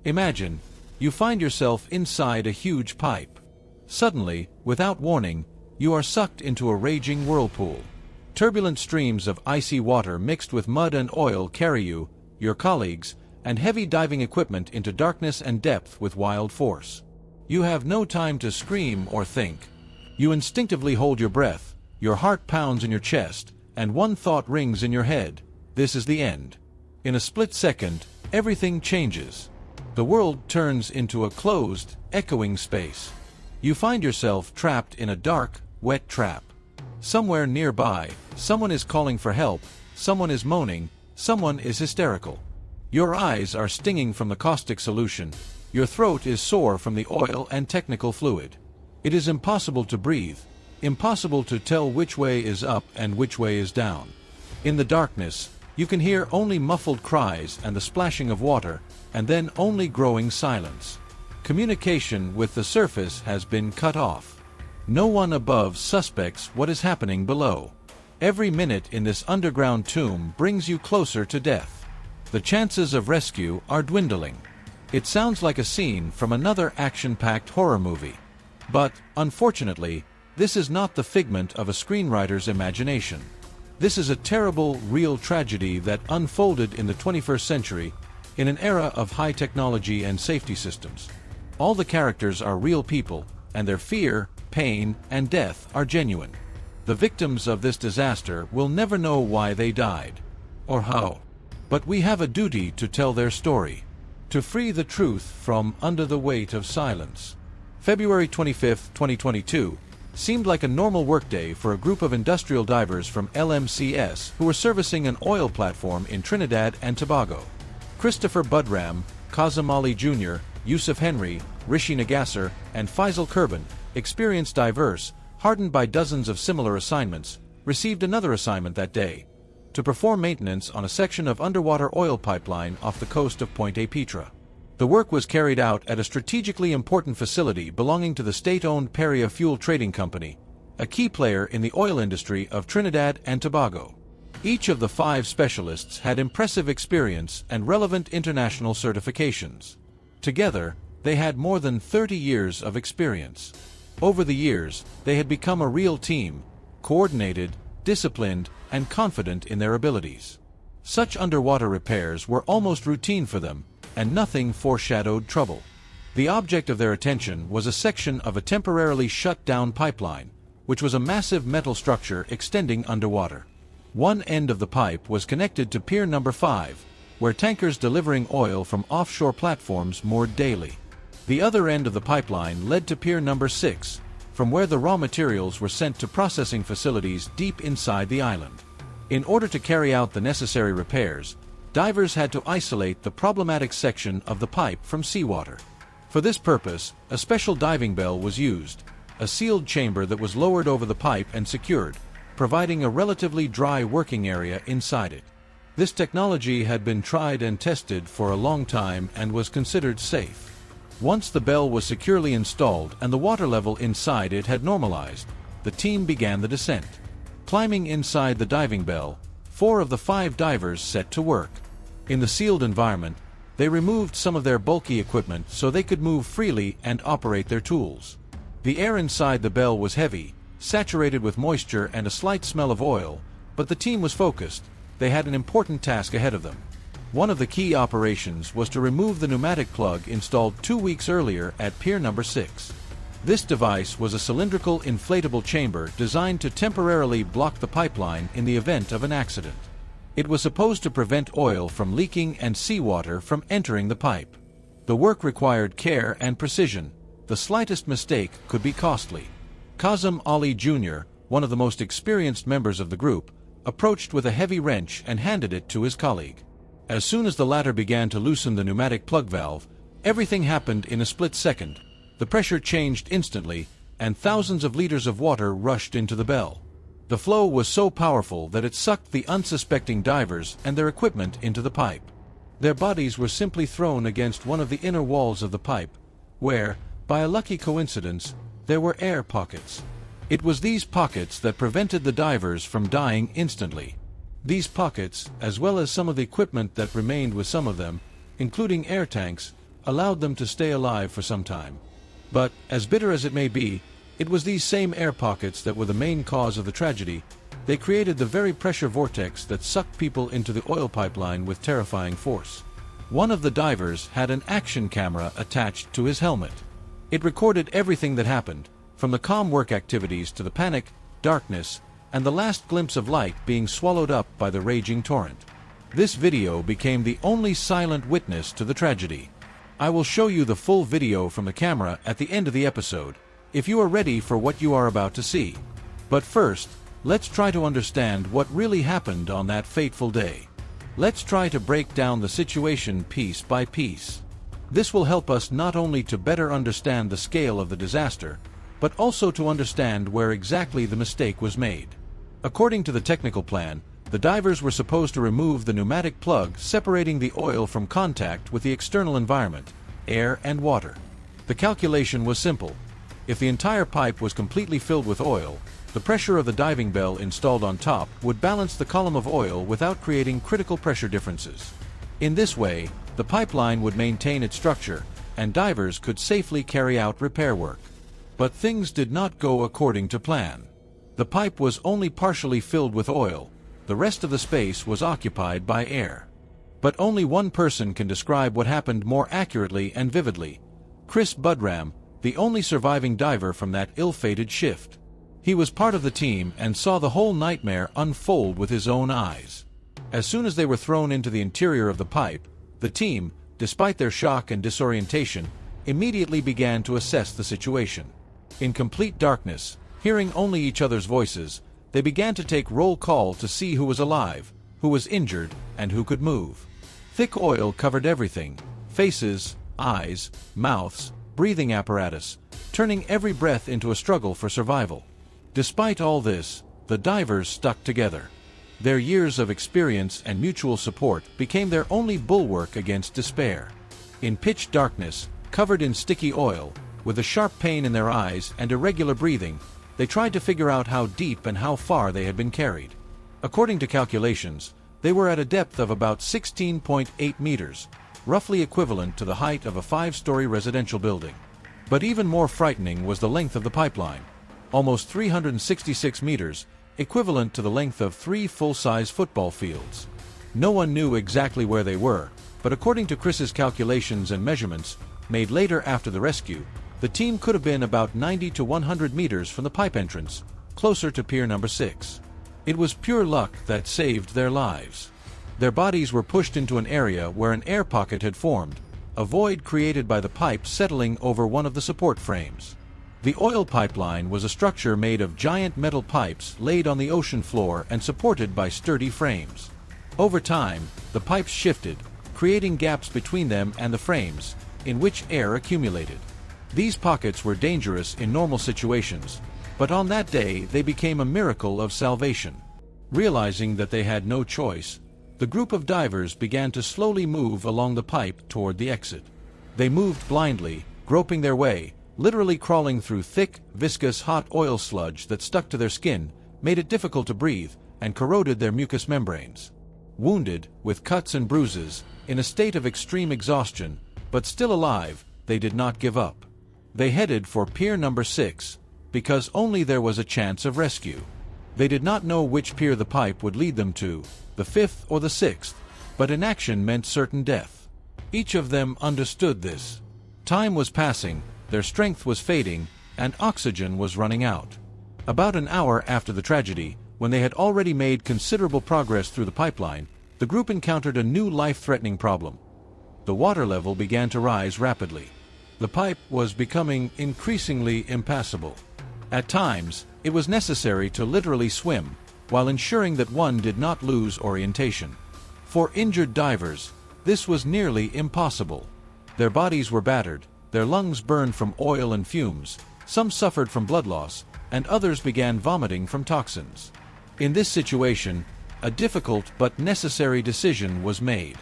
Imagine, you find yourself inside a huge pipe. Suddenly, without warning, you are sucked into a raging whirlpool. Turbulent streams of icy water mixed with mud and oil carry you, your colleagues, and heavy diving equipment into darkness and depth with wild force. You have no time to scream or think. You instinctively hold your breath, your heart pounds in your chest, and one thought rings in your head: this is the end. In a split second, everything changes. The world turns into a closed, echoing space. You find yourself trapped in a dark, wet trap. Somewhere nearby, someone is calling for help, someone is moaning, someone is hysterical. Your eyes are stinging from the caustic solution, your throat is sore from the oil and technical fluid. It is impossible to breathe, impossible to tell which way is up and which way is down. In the darkness, you can hear only muffled cries and the splashing of water, and then only growing silence. Communication with the surface has been cut off. No one above suspects what is happening below. Every minute in this underground tomb brings you closer to death. The chances of rescue are dwindling. It sounds like a scene from another action-packed horror movie. But, unfortunately, this is not the figment of a screenwriter's imagination. This is a terrible, real tragedy that unfolded in the 21st century, in an era of high technology and safety systems. All the characters are real people, and their fear, pain, and death are genuine. The victims of this disaster will never know why they died, or how. But we have a duty to tell their story, to free the truth from under the weight of silence. February 25, 2022, seemed like a normal workday for a group of industrial divers from LMCS who were servicing an oil platform in Trinidad and Tobago. Christopher Budram, Kazim Ali Jr., Yusuf Henry, Rishi Nagasser, and Faisal Kurban, experienced divers, hardened by dozens of similar assignments, received another assignment that day: to perform maintenance on a section of underwater oil pipeline off the coast of Pointe Petra. The work was carried out at a strategically important facility belonging to the state-owned Peria Fuel Trading Company, a key player in the oil industry of Trinidad and Tobago. Each of the 5 specialists had impressive experience and relevant international certifications. Together, they had more than 30 years of experience. Over the years, they had become a real team, coordinated, disciplined, and confident in their abilities. Such underwater repairs were almost routine for them, and nothing foreshadowed trouble. The object of their attention was a section of a temporarily shut-down pipeline, which was a massive metal structure extending underwater. One end of the pipe was connected to Pier Number 5, where tankers delivering oil from offshore platforms moored daily. The other end of the pipeline led to Pier Number 6, from where the raw materials were sent to processing facilities deep inside the island. In order to carry out the necessary repairs, divers had to isolate the problematic section of the pipe from seawater. For this purpose, a special diving bell was used, a sealed chamber that was lowered over the pipe and secured, providing a relatively dry working area inside it. This technology had been tried and tested for a long time and was considered safe. Once the bell was securely installed and the water level inside it had normalized, the team began the descent. Climbing inside the diving bell, 4 of the 5 divers set to work. In the sealed environment, they removed some of their bulky equipment so they could move freely and operate their tools. The air inside the bell was heavy, saturated with moisture and a slight smell of oil, but the team was focused. They had an important task ahead of them. One of the key operations was to remove the pneumatic plug installed 2 weeks earlier at Pier Number 6. This device was a cylindrical inflatable chamber designed to temporarily block the pipeline in the event of an accident. It was supposed to prevent oil from leaking and seawater from entering the pipe. The work required care and precision. The slightest mistake could be costly. Kazim Ali Jr., one of the most experienced members of the group, approached with a heavy wrench and handed it to his colleague. As soon as the latter began to loosen the pneumatic plug valve, everything happened in a split second. The pressure changed instantly, and thousands of liters of water rushed into the bell. The flow was so powerful that it sucked the unsuspecting divers and their equipment into the pipe. Their bodies were simply thrown against one of the inner walls of the pipe, where, by a lucky coincidence, there were air pockets. It was these pockets that prevented the divers from dying instantly. These pockets, as well as some of the equipment that remained with some of them, including air tanks, allowed them to stay alive for some time. But, as bitter as it may be, it was these same air pockets that were the main cause of the tragedy. They created the very pressure vortex that sucked people into the oil pipeline with terrifying force. One of the divers had an action camera attached to his helmet. It recorded everything that happened, from the calm work activities to the panic, darkness, and the last glimpse of light being swallowed up by the raging torrent. This video became the only silent witness to the tragedy. I will show you the full video from the camera at the end of the episode, if you are ready for what you are about to see. But first, let's try to understand what really happened on that fateful day. Let's try to break down the situation piece by piece. This will help us not only to better understand the scale of the disaster, but also to understand where exactly the mistake was made. According to the technical plan, the divers were supposed to remove the pneumatic plug separating the oil from contact with the external environment, air and water. The calculation was simple. If the entire pipe was completely filled with oil, the pressure of the diving bell installed on top would balance the column of oil without creating critical pressure differences. In this way, the pipeline would maintain its structure, and divers could safely carry out repair work. But things did not go according to plan. The pipe was only partially filled with oil. The rest of the space was occupied by air. But only one person can describe what happened more accurately and vividly: Chris Budram, the only surviving diver from that ill-fated shift. He was part of the team and saw the whole nightmare unfold with his own eyes. As soon as they were thrown into the interior of the pipe, the team, despite their shock and disorientation, immediately began to assess the situation. In complete darkness, hearing only each other's voices, they began to take roll call to see who was alive, who was injured, and who could move. Thick oil covered everything: faces, eyes, mouths, breathing apparatus, turning every breath into a struggle for survival. Despite all this, the divers stuck together. Their years of experience and mutual support became their only bulwark against despair. In pitch darkness, covered in sticky oil, with a sharp pain in their eyes and irregular breathing, they tried to figure out how deep and how far they had been carried. According to calculations, they were at a depth of about 16.8 meters, roughly equivalent to the height of a 5-story residential building. But even more frightening was the length of the pipeline: almost 366 meters, equivalent to the length of 3 full-size football fields. No one knew exactly where they were, but according to Chris's calculations and measurements, made later after the rescue, the team could have been about 90 to 100 meters from the pipe entrance, closer to Pier Number 6. It was pure luck that saved their lives. Their bodies were pushed into an area where an air pocket had formed, a void created by the pipe settling over one of the support frames. The oil pipeline was a structure made of giant metal pipes laid on the ocean floor and supported by sturdy frames. Over time, the pipes shifted, creating gaps between them and the frames, in which air accumulated. These pockets were dangerous in normal situations, but on that day they became a miracle of salvation. Realizing that they had no choice, the group of divers began to slowly move along the pipe toward the exit. They moved blindly, groping their way, literally crawling through thick, viscous hot oil sludge that stuck to their skin, made it difficult to breathe, and corroded their mucous membranes. Wounded, with cuts and bruises, in a state of extreme exhaustion, but still alive, they did not give up. They headed for Pier Number 6, because only there was a chance of rescue. They did not know which pier the pipe would lead them to, the 5th or the 6th, but inaction meant certain death. Each of them understood this. Time was passing, their strength was fading, and oxygen was running out. About an hour after the tragedy, when they had already made considerable progress through the pipeline, the group encountered a new life-threatening problem. The water level began to rise rapidly. The pipe was becoming increasingly impassable. At times, it was necessary to literally swim, while ensuring that one did not lose orientation. For injured divers, this was nearly impossible. Their bodies were battered, their lungs burned from oil and fumes, some suffered from blood loss, and others began vomiting from toxins. In this situation, a difficult but necessary decision was made.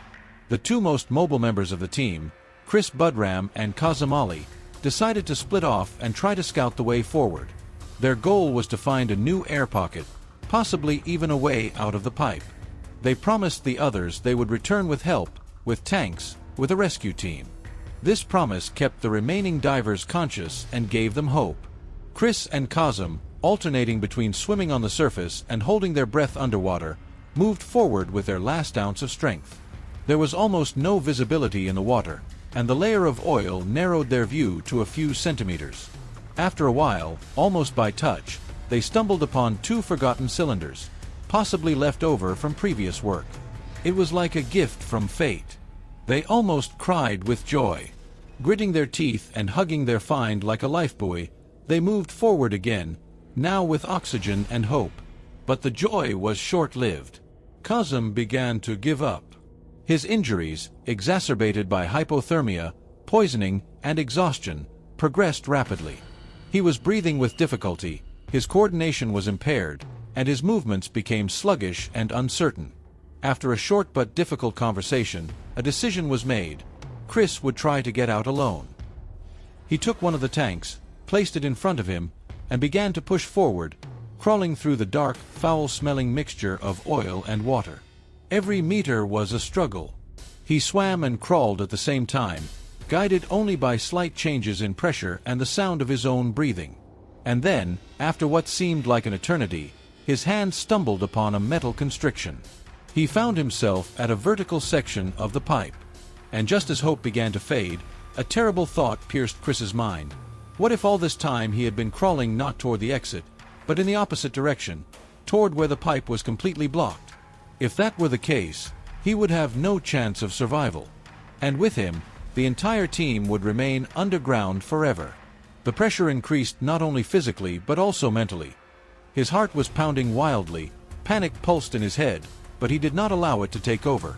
The two most mobile members of the team, Chris Budram and Kazim Ali, decided to split off and try to scout the way forward. Their goal was to find a new air pocket, possibly even a way out of the pipe. They promised the others they would return with help, with tanks, with a rescue team. This promise kept the remaining divers conscious and gave them hope. Chris and Kazum, alternating between swimming on the surface and holding their breath underwater, moved forward with their last ounce of strength. There was almost no visibility in the water, and the layer of oil narrowed their view to a few centimeters. After a while, almost by touch, they stumbled upon 2 forgotten cylinders, possibly left over from previous work. It was like a gift from fate. They almost cried with joy. Gritting their teeth and hugging their find like a lifebuoy, they moved forward again, now with oxygen and hope. But the joy was short-lived. Kazum began to give up. His injuries, exacerbated by hypothermia, poisoning, and exhaustion, progressed rapidly. He was breathing with difficulty, his coordination was impaired, and his movements became sluggish and uncertain. After a short but difficult conversation, a decision was made. Chris would try to get out alone. He took one of the tanks, placed it in front of him, and began to push forward, crawling through the dark, foul-smelling mixture of oil and water. Every meter was a struggle. He swam and crawled at the same time, guided only by slight changes in pressure and the sound of his own breathing. And then, after what seemed like an eternity, his hand stumbled upon a metal constriction. He found himself at a vertical section of the pipe. And just as hope began to fade, a terrible thought pierced Chris's mind. What if all this time he had been crawling not toward the exit, but in the opposite direction, toward where the pipe was completely blocked? If that were the case, he would have no chance of survival. And with him, the entire team would remain underground forever. The pressure increased not only physically but also mentally. His heart was pounding wildly, panic pulsed in his head, but he did not allow it to take over.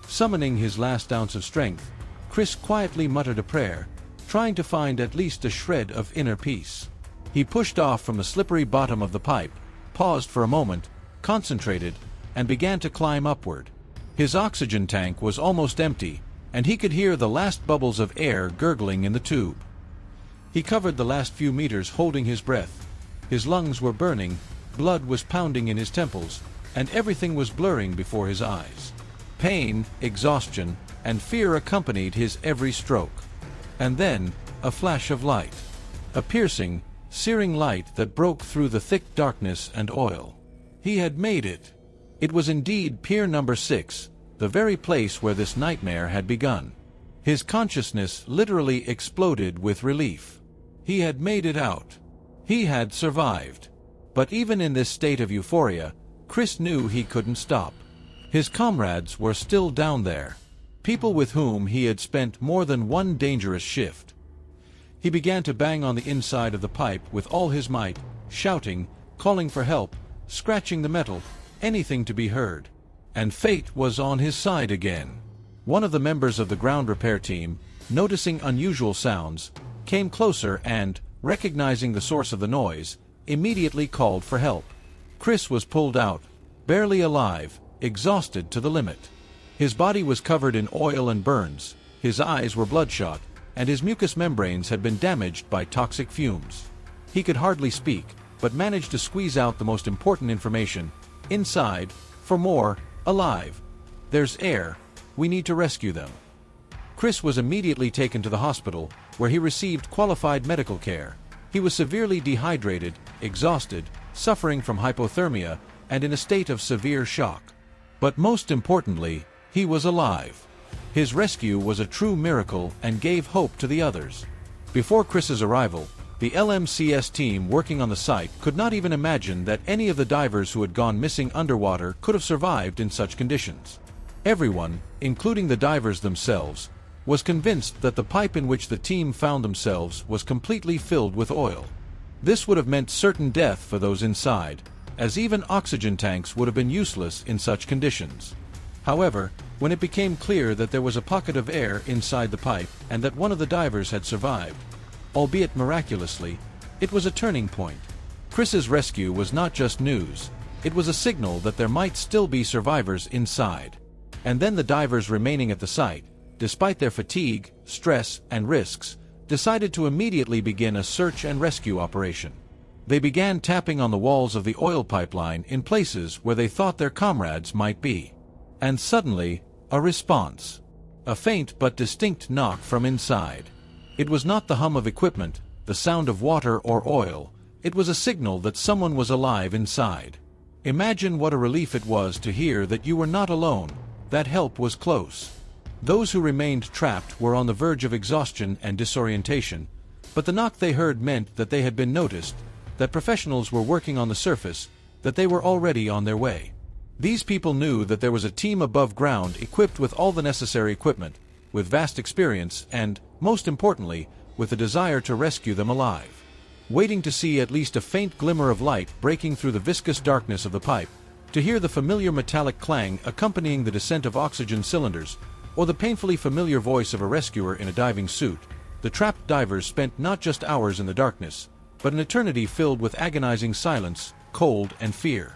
Summoning his last ounce of strength, Chris quietly muttered a prayer, trying to find at least a shred of inner peace. He pushed off from the slippery bottom of the pipe, paused for a moment, concentrated, and began to climb upward. His oxygen tank was almost empty, and he could hear the last bubbles of air gurgling in the tube. He covered the last few meters holding his breath. His lungs were burning, blood was pounding in his temples, and everything was blurring before his eyes. Pain, exhaustion, and fear accompanied his every stroke. And then, a flash of light. A piercing, searing light that broke through the thick darkness and oil. He had made it. It was indeed Pier number 6, the very place where this nightmare had begun. His consciousness literally exploded with relief. He had made it out. He had survived. But even in this state of euphoria, Chris knew he couldn't stop. His comrades were still down there. People with whom he had spent more than one dangerous shift. He began to bang on the inside of the pipe with all his might, shouting, calling for help, scratching the metal, anything to be heard. And fate was on his side again. One of the members of the ground repair team, noticing unusual sounds, came closer and, recognizing the source of the noise, immediately called for help. Chris was pulled out, barely alive, exhausted to the limit. His body was covered in oil and burns, his eyes were bloodshot, and his mucous membranes had been damaged by toxic fumes. He could hardly speak, but managed to squeeze out the most important information. Inside, for more, alive. There's air. We need to rescue them. Chris was immediately taken to the hospital, where he received qualified medical care. He was severely dehydrated, exhausted, suffering from hypothermia, and in a state of severe shock. But most importantly, he was alive. His rescue was a true miracle and gave hope to the others. Before Chris's arrival, the LMCS team working on the site could not even imagine that any of the divers who had gone missing underwater could have survived in such conditions. Everyone, including the divers themselves, was convinced that the pipe in which the team found themselves was completely filled with oil. This would have meant certain death for those inside, as even oxygen tanks would have been useless in such conditions. However, when it became clear that there was a pocket of air inside the pipe and that one of the divers had survived, albeit miraculously, it was a turning point. Chris's rescue was not just news, it was a signal that there might still be survivors inside. And then the divers remaining at the site, despite their fatigue, stress, and risks, decided to immediately begin a search and rescue operation. They began tapping on the walls of the oil pipeline in places where they thought their comrades might be. And suddenly, a response. A faint but distinct knock from inside. It was not the hum of equipment, the sound of water or oil. It was a signal that someone was alive inside. Imagine what a relief it was to hear that you were not alone, that help was close. Those who remained trapped were on the verge of exhaustion and disorientation, but the knock they heard meant that they had been noticed, that professionals were working on the surface, that they were already on their way. These people knew that there was a team above ground equipped with all the necessary equipment, with vast experience and, most importantly, with a desire to rescue them alive. Waiting to see at least a faint glimmer of light breaking through the viscous darkness of the pipe, to hear the familiar metallic clang accompanying the descent of oxygen cylinders, or the painfully familiar voice of a rescuer in a diving suit, the trapped divers spent not just hours in the darkness, but an eternity filled with agonizing silence, cold, and fear.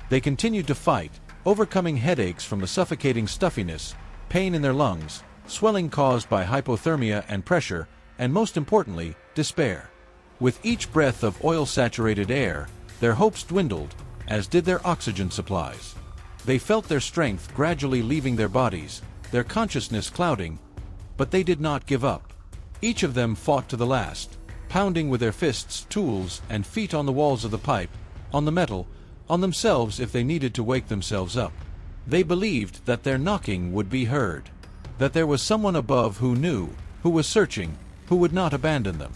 They continued to fight, overcoming headaches from the suffocating stuffiness, pain in their lungs, swelling caused by hypothermia and pressure, and most importantly, despair. With each breath of oil-saturated air, their hopes dwindled, as did their oxygen supplies. They felt their strength gradually leaving their bodies, their consciousness clouding, but they did not give up. Each of them fought to the last, pounding with their fists, tools, and feet on the walls of the pipe, on the metal, on themselves if they needed to wake themselves up. They believed that their knocking would be heard, that there was someone above who knew, who was searching, who would not abandon them.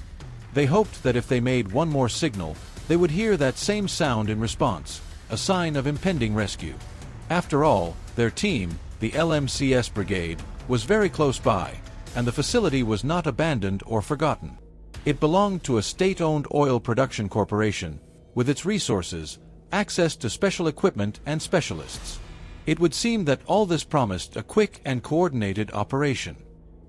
They hoped that if they made one more signal, they would hear that same sound in response, a sign of impending rescue. After all, their team, the LMCS Brigade, was very close by, and the facility was not abandoned or forgotten. It belonged to a state-owned oil production corporation, with its resources, access to special equipment and specialists. It would seem that all this promised a quick and coordinated operation.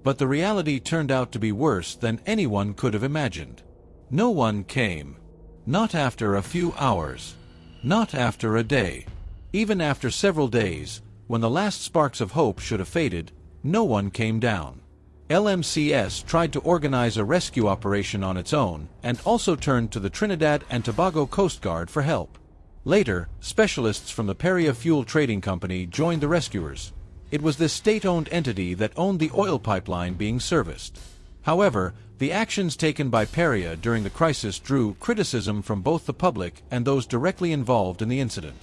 But the reality turned out to be worse than anyone could have imagined. No one came. Not after a few hours. Not after a day. Even after several days, when the last sparks of hope should have faded, no one came down. LMCS tried to organize a rescue operation on its own and also turned to the Trinidad and Tobago Coast Guard for help. Later, specialists from the Peria Fuel Trading Company joined the rescuers. It was this state-owned entity that owned the oil pipeline being serviced. However, the actions taken by Peria during the crisis drew criticism from both the public and those directly involved in the incident.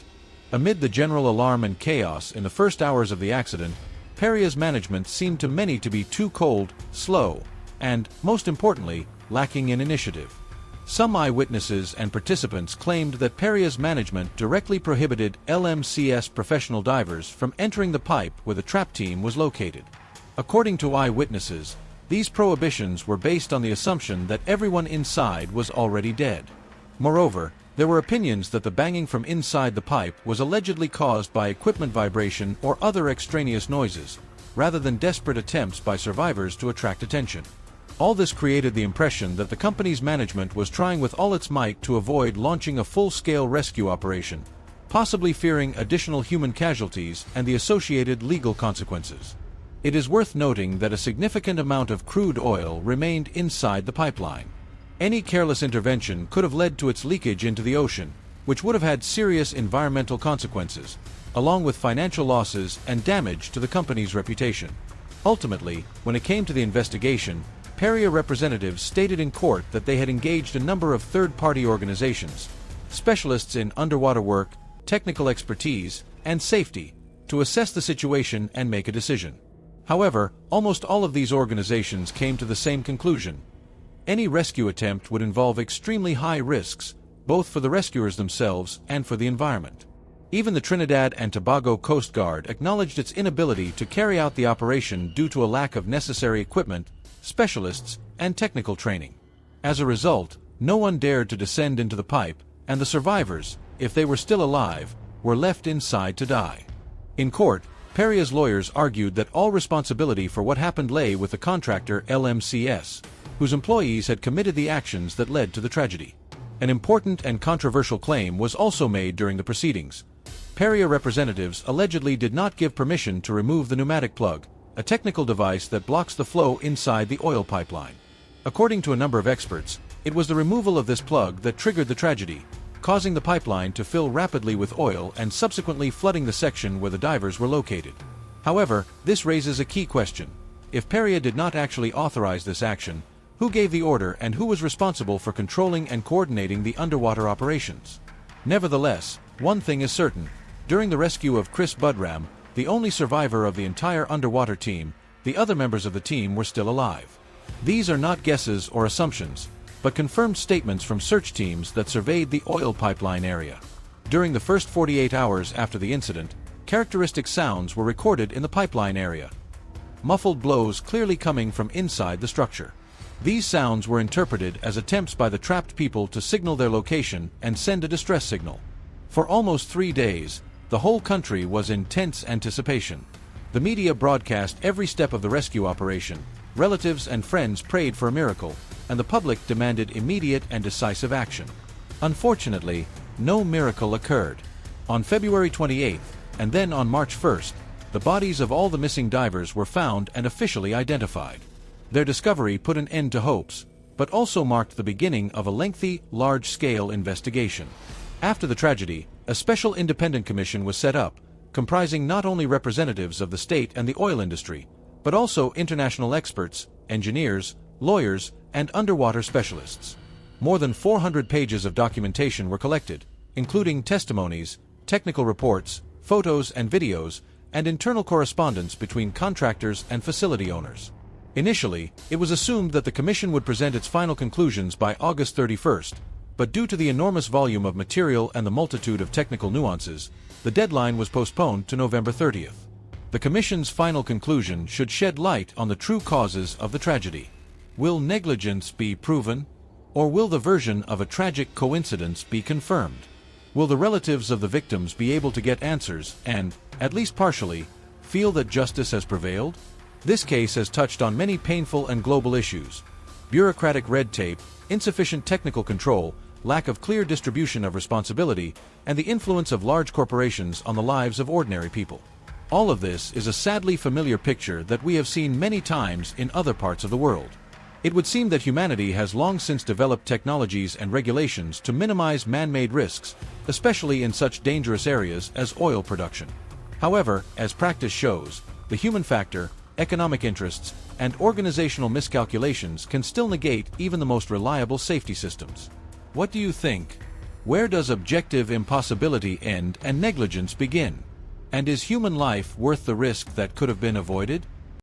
Amid the general alarm and chaos in the first hours of the accident, Peria's management seemed to many to be too cold, slow, and, most importantly, lacking in initiative. Some eyewitnesses and participants claimed that Peria's management directly prohibited LMCS professional divers from entering the pipe where the trap team was located. According to eyewitnesses, these prohibitions were based on the assumption that everyone inside was already dead. Moreover, there were opinions that the banging from inside the pipe was allegedly caused by equipment vibration or other extraneous noises, rather than desperate attempts by survivors to attract attention. All this created the impression that the company's management was trying with all its might to avoid launching a full-scale rescue operation, possibly fearing additional human casualties and the associated legal consequences. It is worth noting that a significant amount of crude oil remained inside the pipeline. Any careless intervention could have led to its leakage into the ocean, which would have had serious environmental consequences, along with financial losses and damage to the company's reputation. Ultimately, when it came to the investigation, Peria representatives stated in court that they had engaged a number of third-party organizations, specialists in underwater work, technical expertise, and safety, to assess the situation and make a decision. However, almost all of these organizations came to the same conclusion. Any rescue attempt would involve extremely high risks, both for the rescuers themselves and for the environment. Even the Trinidad and Tobago Coast Guard acknowledged its inability to carry out the operation due to a lack of necessary equipment, specialists, and technical training. As a result, no one dared to descend into the pipe, and the survivors, if they were still alive, were left inside to die. In court, Peria's lawyers argued that all responsibility for what happened lay with the contractor LMCS, whose employees had committed the actions that led to the tragedy. An important and controversial claim was also made during the proceedings. Peria representatives allegedly did not give permission to remove the pneumatic plug, a technical device that blocks the flow inside the oil pipeline. According to a number of experts, it was the removal of this plug that triggered the tragedy, causing the pipeline to fill rapidly with oil and subsequently flooding the section where the divers were located. However, this raises a key question. if Peria did not actually authorize this action, who gave the order and who was responsible for controlling and coordinating the underwater operations? Nevertheless, one thing is certain. During the rescue of Chris Budram, the only survivor of the entire underwater team, the other members of the team were still alive. These are not guesses or assumptions, but confirmed statements from search teams that surveyed the oil pipeline area. During the first 48 hours after the incident, characteristic sounds were recorded in the pipeline area. Muffled blows clearly coming from inside the structure. These sounds were interpreted as attempts by the trapped people to signal their location and send a distress signal. For almost 3 days, the whole country was in tense anticipation. The media broadcast every step of the rescue operation, relatives and friends prayed for a miracle, and the public demanded immediate and decisive action. Unfortunately, no miracle occurred. On February 28th, and then on March 1st, the bodies of all the missing divers were found and officially identified. Their discovery put an end to hopes, but also marked the beginning of a lengthy, large-scale investigation. After the tragedy, a special independent commission was set up, comprising not only representatives of the state and the oil industry, but also international experts, engineers, lawyers, and underwater specialists. More than 400 pages of documentation were collected, including testimonies, technical reports, photos and videos, and internal correspondence between contractors and facility owners. Initially, it was assumed that the commission would present its final conclusions by August 31st, but due to the enormous volume of material and the multitude of technical nuances, the deadline was postponed to November 30th. The commission's final conclusion should shed light on the true causes of the tragedy. Will negligence be proven? Or will the version of a tragic coincidence be confirmed? Will the relatives of the victims be able to get answers and, at least partially, feel that justice has prevailed? This case has touched on many painful and global issues: bureaucratic red tape, insufficient technical control, lack of clear distribution of responsibility, and the influence of large corporations on the lives of ordinary people. All of this is a sadly familiar picture that we have seen many times in other parts of the world. It would seem that humanity has long since developed technologies and regulations to minimize man-made risks, especially in such dangerous areas as oil production. However, as practice shows, the human factor, economic interests, and organizational miscalculations can still negate even the most reliable safety systems. What do you think? Where does objective impossibility end and negligence begin? And is human life worth the risk that could have been avoided?